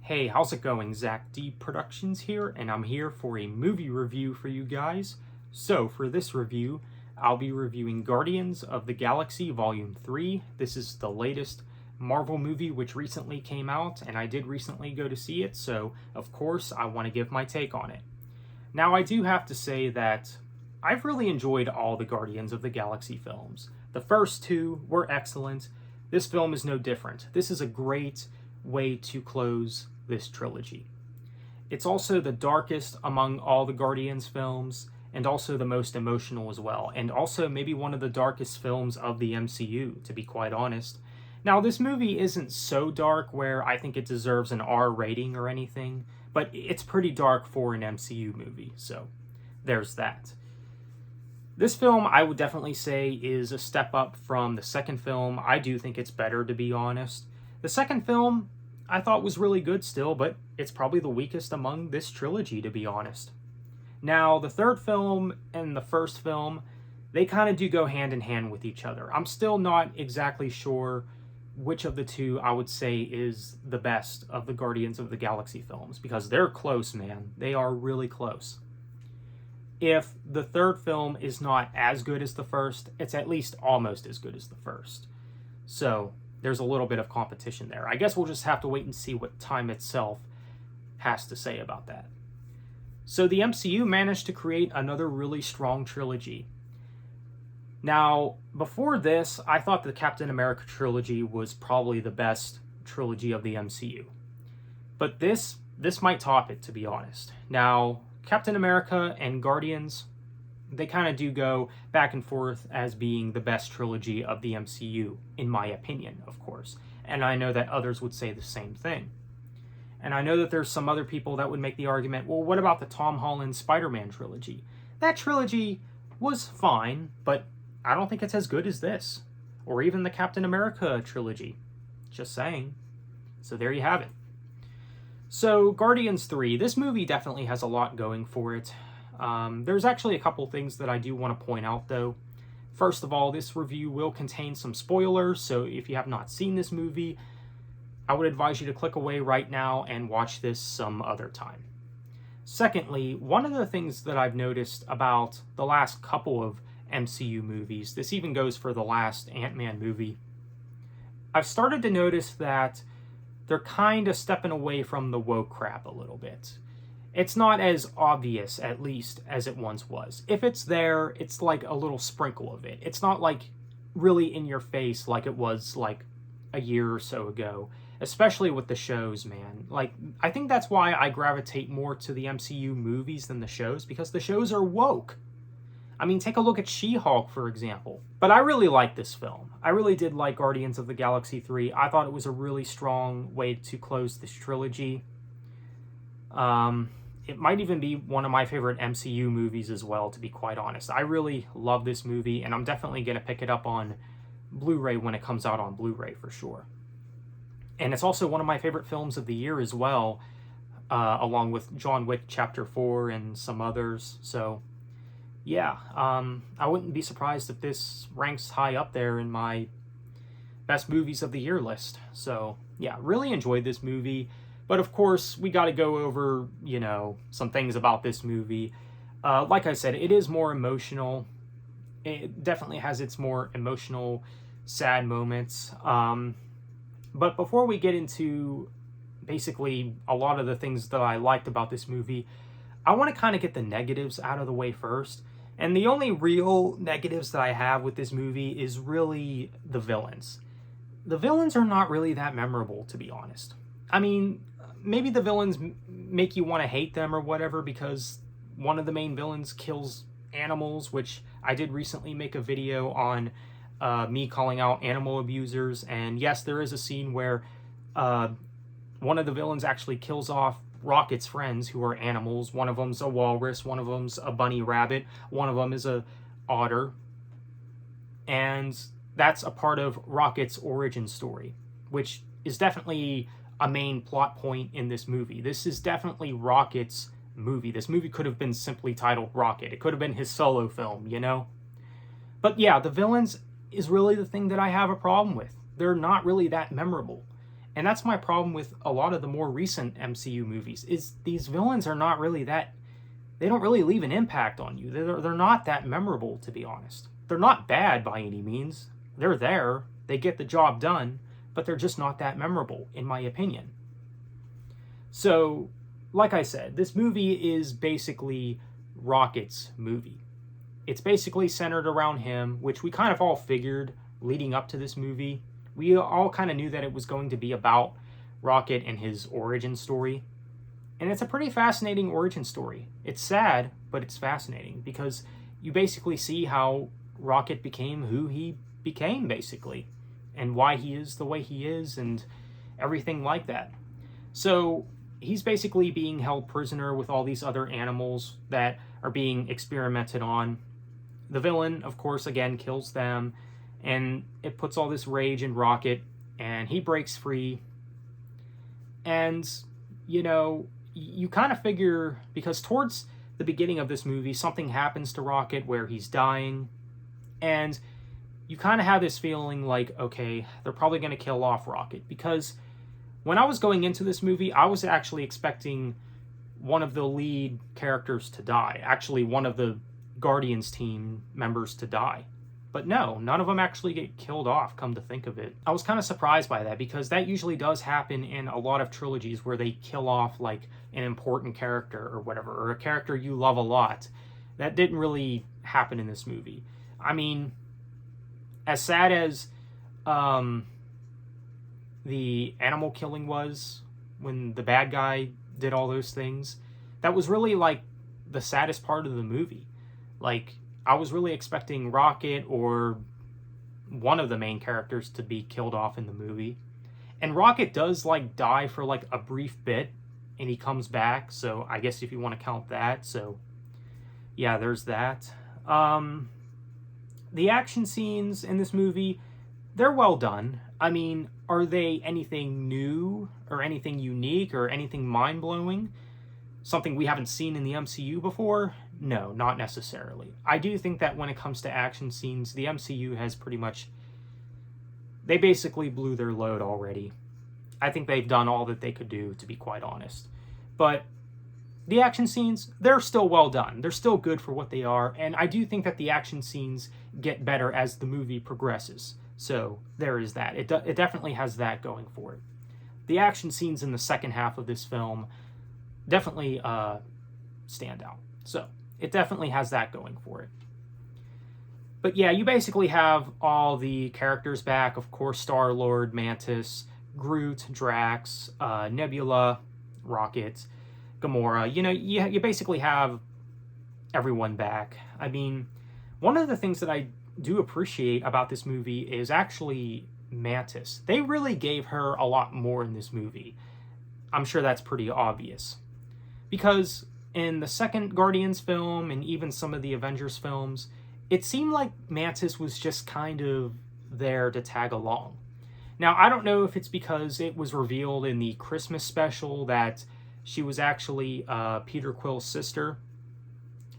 Hey, how's it going? Zach D Productions here, and I'm here for a movie review for you guys. So, for this review, I'll be reviewing Guardians of the Galaxy Volume 3. This is the latest Marvel movie which recently came out, and I did recently go to see it, so of course I want to give my take on it. Now, I do have to say that I've really enjoyed all the Guardians of the Galaxy films. The first two were excellent. This film is no different. This is a great way to close this trilogy. It's also the darkest among all the Guardians films, and also the most emotional as well, and also maybe one of the darkest films of the MCU, to be quite honest. Now, this movie isn't so dark where I think it deserves an R rating or anything, but it's pretty dark for an MCU movie, so there's that. This film, I would definitely say, is a step up from the second film. I do think it's better, to be honest. The second film, I thought was really good still, but it's probably the weakest among this trilogy, to be honest. Now, the third film and the first film, they kind of do go hand in hand with each other. I'm still not exactly sure which of the two I would say is the best of the Guardians of the Galaxy films, because they're close, man. They are really close. If the third film is not as good as the first, it's at least almost as good as the first. So, there's a little bit of competition there. I guess we'll just have to wait and see what time itself has to say about that. So the MCU managed to create another really strong trilogy. Now, before this, I thought the Captain America trilogy was probably the best trilogy of the MCU. But this might top it, to be honest. Now, Captain America and Guardians, they kind of do go back and forth as being the best trilogy of the MCU, in my opinion, of course. And I know that others would say the same thing. And I know that there's some other people that would make the argument, well, what about the Tom Holland Spider-Man trilogy? That trilogy was fine, but I don't think it's as good as this. Or even the Captain America trilogy. Just saying. So there you have it. So, Guardians 3, this movie definitely has a lot going for it. There's actually a couple things that I do want to point out, though. First of all, this review will contain some spoilers, so if you have not seen this movie, I would advise you to click away right now and watch this some other time. Secondly, one of the things that I've noticed about the last couple of MCU movies, this even goes for the last Ant-Man movie, I've started to notice that they're kind of stepping away from the woke crap a little bit. It's not as obvious, at least, as it once was. If it's there, it's like a little sprinkle of it. It's not like really in your face like it was like a year or so ago, especially with the shows, man. Like, I think that's why I gravitate more to the MCU movies than the shows, because the shows are woke. I mean, take a look at She-Hulk, for example. But I really like this film. I really did like Guardians of the Galaxy 3. I thought it was a really strong way to close this trilogy. It might even be one of my favorite MCU movies as well, to be quite honest. I really love this movie, and I'm definitely going to pick it up on Blu-ray when it comes out on Blu-ray, for sure. And it's also one of my favorite films of the year as well, along with John Wick Chapter 4 and some others. So, yeah, I wouldn't be surprised if this ranks high up there in my best movies of the year list. So, yeah, really enjoyed this movie. But, of course, we got to go over, some things about this movie. Like I said, it is more emotional. It definitely has its more emotional, sad moments. But before we get into basically a lot of the things that I liked about this movie, I want to kind of get the negatives out of the way first. And the only real negatives that I have with this movie is really the villains. The villains are not really that memorable, to be honest. I mean, maybe the villains make you want to hate them or whatever because one of the main villains kills animals, which I did recently make a video on me calling out animal abusers. And yes, there is a scene where one of the villains actually kills off Rocket's friends who are animals. One of them's a walrus, one of them's a bunny rabbit, one of them is a otter. And that's a part of Rocket's origin story, which is definitely a main plot point in this movie. This is definitely Rocket's movie. This movie could have been simply titled Rocket. It could have been his solo film, But yeah, the villains is really the thing that I have a problem with. They're not really that memorable. And that's my problem with a lot of the more recent MCU movies, is these villains are not really that, they don't really leave an impact on you. They're not that memorable, to be honest. They're not bad by any means. They're there, they get the job done, but they're just not that memorable, in my opinion. So, like I said, this movie is basically Rocket's movie. It's basically centered around him, which we kind of all figured leading up to this movie. We all kind of knew that it was going to be about Rocket and his origin story. And it's a pretty fascinating origin story. It's sad, but it's fascinating because you basically see how Rocket became who he became, basically, and why he is the way he is and everything like that. So he's basically being held prisoner with all these other animals that are being experimented on. The villain, of course, again, kills them, and it puts all this rage in Rocket, and he breaks free. And, you know, you kind of figure, because towards the beginning of this movie, something happens to Rocket where he's dying, and you kind of have this feeling like, okay, they're probably going to kill off Rocket, because when I was going into this movie, I was actually expecting one of the lead characters to die, actually one of the Guardians team members to die. But no, none of them actually get killed off, come to think of it. I was kind of surprised by that, because that usually does happen in a lot of trilogies where they kill off like an important character or whatever, or a character you love a lot. That didn't really happen in this movie. I mean, as sad as the animal killing was when the bad guy did all those things, that was really like the saddest part of the movie. Like, I was really expecting Rocket or one of the main characters to be killed off in the movie. And Rocket does like die for like a brief bit and he comes back, so I guess if you want to count that. So yeah, there's that. The action scenes in this movie, they're well done. I mean, are they anything new or anything unique or anything mind-blowing? Something we haven't seen in the MCU before? No, not necessarily. I do think that when it comes to action scenes, the MCU has pretty much... they basically blew their load already. I think they've done all that they could do, to be quite honest. But the action scenes, they're still well done. They're still good for what they are, and I do think that the action scenes get better as the movie progresses. So there is that. It definitely has that going for it. The action scenes in the second half of this film definitely stand out. So it definitely has that going for it. But yeah, you basically have all the characters back. Of course, Star-Lord, Mantis, Groot, Drax, Nebula, Rocket, Gamora. You know, you basically have everyone back. I mean, one of the things that I do appreciate about this movie is actually Mantis. They really gave her a lot more in this movie. I'm sure that's pretty obvious. Because in the second Guardians film and even some of the Avengers films, it seemed like Mantis was just kind of there to tag along. Now, I don't know if it's because it was revealed in the Christmas special that she was actually Peter Quill's sister,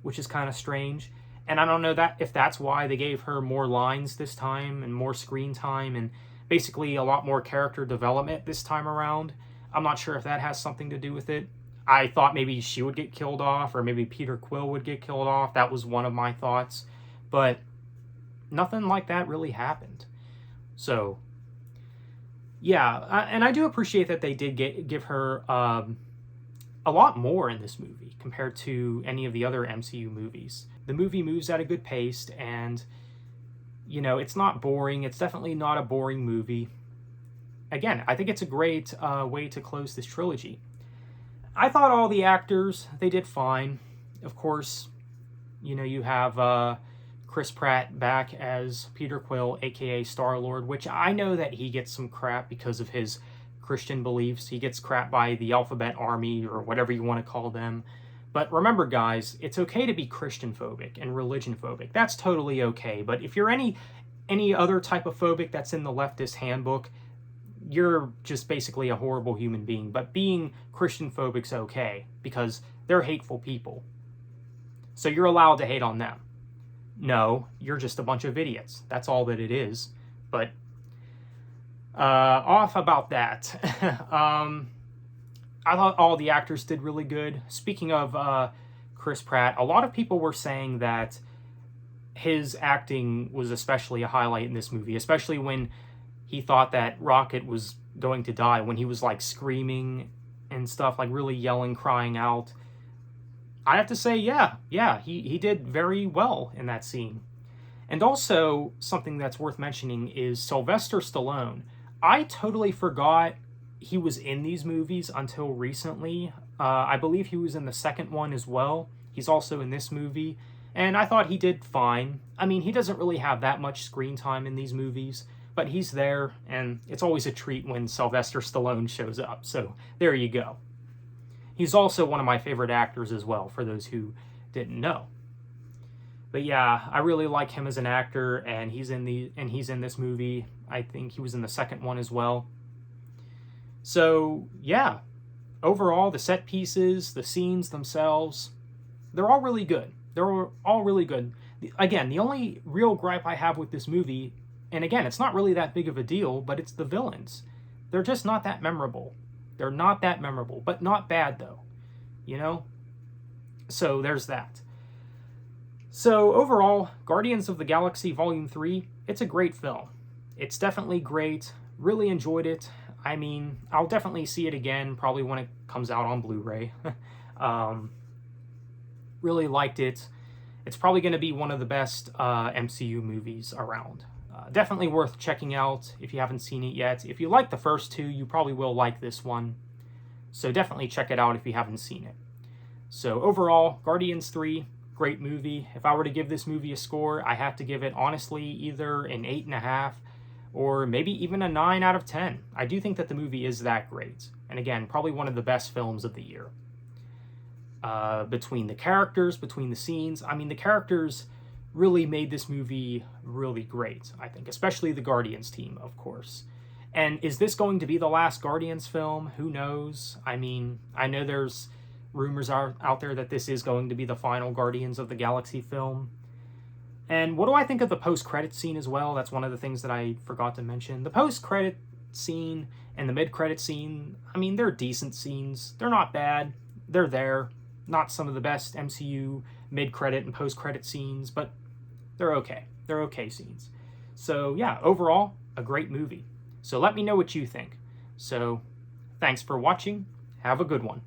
which is kind of strange. And I don't know that if that's why they gave her more lines this time and more screen time and basically a lot more character development this time around. I'm not sure if that has something to do with it. I thought maybe she would get killed off or maybe Peter Quill would get killed off. That was one of my thoughts. But nothing like that really happened. So, yeah. And I do appreciate that they did give her a lot more in this movie compared to any of the other MCU movies. The movie moves at a good pace, and, you know, it's not boring. It's definitely not a boring movie. Again, I think it's a great way to close this trilogy. I thought all the actors, they did fine. Of course, you know, you have Chris Pratt back as Peter Quill, aka Star-Lord, which I know that he gets some crap because of his Christian beliefs. He gets crap by the Alphabet Army or whatever you want to call them. But remember, guys, it's okay to be Christian phobic and religion phobic. That's totally okay. But if you're any other type of phobic that's in the leftist handbook, you're just basically a horrible human being. But being Christian phobic's okay because they're hateful people. So you're allowed to hate on them. No, you're just a bunch of idiots. That's all that it is. But Off about that. I thought all the actors did really good. Speaking of Chris Pratt, a lot of people were saying that his acting was especially a highlight in this movie, especially when he thought that Rocket was going to die, when he was like screaming and stuff, like really yelling, crying out. I have to say, yeah, he did very well in that scene. And also, something that's worth mentioning is Sylvester Stallone. I totally forgot he was in these movies until recently. I believe he was in the second one as well. He's also in this movie. And I thought he did fine. I mean, he doesn't really have that much screen time in these movies, but he's there, and it's always a treat when Sylvester Stallone shows up. So there you go. He's also one of my favorite actors as well, for those who didn't know. But yeah, I really like him as an actor, and he's in this movie. I think he was in the second one as well. So yeah, overall, the set pieces, the scenes themselves, they're all really good. They're all really good. Again, the only real gripe I have with this movie, and again, it's not really that big of a deal, but it's the villains. They're just not that memorable. They're not that memorable, but not bad though, you know? So there's that. So overall, Guardians of the Galaxy Volume 3, it's a great film. It's definitely great. Really enjoyed it. I mean, I'll definitely see it again, probably when it comes out on Blu-ray. Really liked it. It's probably going to be one of the best MCU movies around. Definitely worth checking out if you haven't seen it yet. If you like the first two, you probably will like this one. So definitely check it out if you haven't seen it. So overall, Guardians 3, great movie. If I were to give this movie a score, I have to give it, honestly, either an 8.5 or maybe even a 9 out of 10. I do think that the movie is that great. And again, probably one of the best films of the year. Between the characters, between the scenes. I mean, the characters really made this movie really great, I think. Especially the Guardians team, of course. And is this going to be the last Guardians film? Who knows? I mean, I know there's rumors out there that this is going to be the final Guardians of the Galaxy film. And what do I think of the post-credit scene as well? That's one of the things that I forgot to mention. The post-credit scene and the mid-credit scene, I mean, they're decent scenes. They're not bad. They're there. Not some of the best MCU mid-credit and post-credit scenes, but they're okay. They're okay scenes. So yeah, overall, a great movie. So let me know what you think. So thanks for watching. Have a good one.